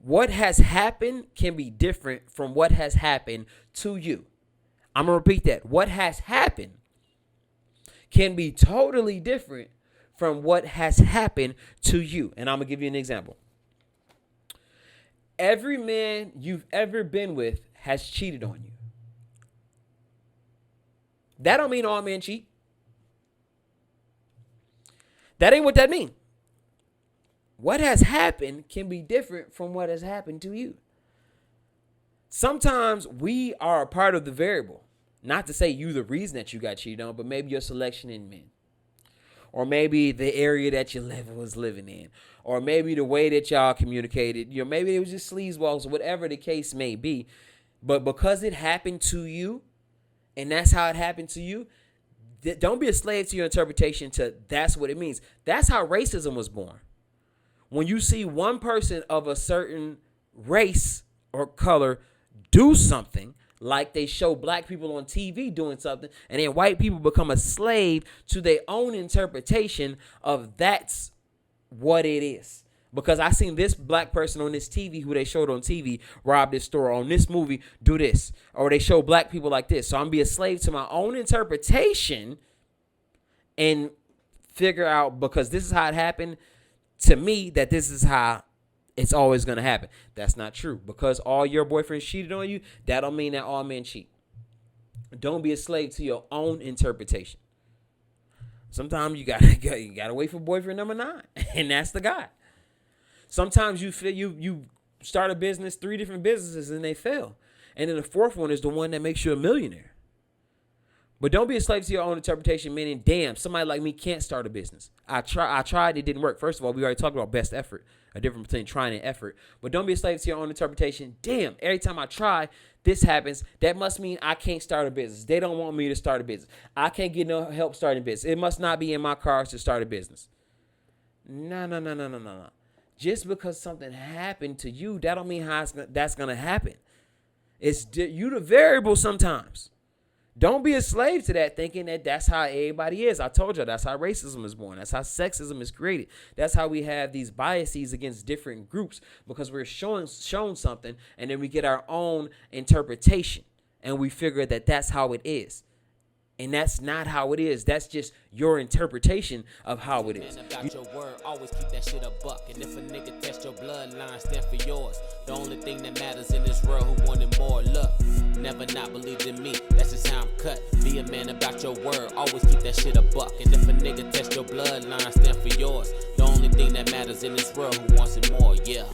what has happened can be different from what has happened to you. I'm going to repeat that. What has happened can be totally different from what has happened to you. And I'm going to give you an example. Every man you've ever been with has cheated on you. That don't mean all men cheat. That ain't what that means. What has happened can be different from what has happened to you. Sometimes we are a part of the variable. Not to say you the reason that you got cheated on, but maybe your selection in men. Or maybe the area that you was living in. Or maybe the way that y'all communicated. Maybe it was just sleazewalks or whatever the case may be. But because it happened to you, and that's how it happened to you, don't be a slave to your interpretation to that's what it means. That's how racism was born. When you see one person of a certain race or color do something, like they show black people on TV doing something, and then white people become a slave to their own interpretation of that's what it is. Because I seen this black person on this TV who they showed on TV rob this store, on this movie do this, or they show black people like this. So I'm be a slave to my own interpretation and figure out, because this is how it happened to me, that this is how it's always going to happen. That's not true. Because all your boyfriends cheated on you, that don't mean that all men cheat. Don't be a slave to your own interpretation. Sometimes you gotta wait for boyfriend number 9, and that's the guy. Sometimes you feel you start a business, 3 different businesses, and they fail. And then the 4th one is the one that makes you a millionaire. But don't be a slave to your own interpretation, meaning, damn, somebody like me can't start a business. I tried, it didn't work. First of all, we already talked about best effort, a difference between trying and effort. But don't be a slave to your own interpretation. Damn, every time I try, this happens. That must mean I can't start a business. They don't want me to start a business. I can't get no help starting a business. It must not be in my cards to start a business. No. Just because something happened to you, that don't mean that's going to happen. It's you the variable sometimes. Don't be a slave to that, thinking that that's how everybody is. I told you that's how racism is born. That's how sexism is created. That's how we have these biases against different groups, because we're shown something, and then we get our own interpretation, and we figure that that's how it is. And that's not how it is. That's just your interpretation of how it is. About your word, always keep that shit a buck. And if a nigga test your bloodline, stand for yours. The only thing that matters in this world, who wanted more luck. Never not believed in me, that's just how I'm cut. Be a man about your word, always keep that shit a buck. And if a nigga test your bloodline, stand for yours. The only thing that matters in this world, who wants it more, yeah.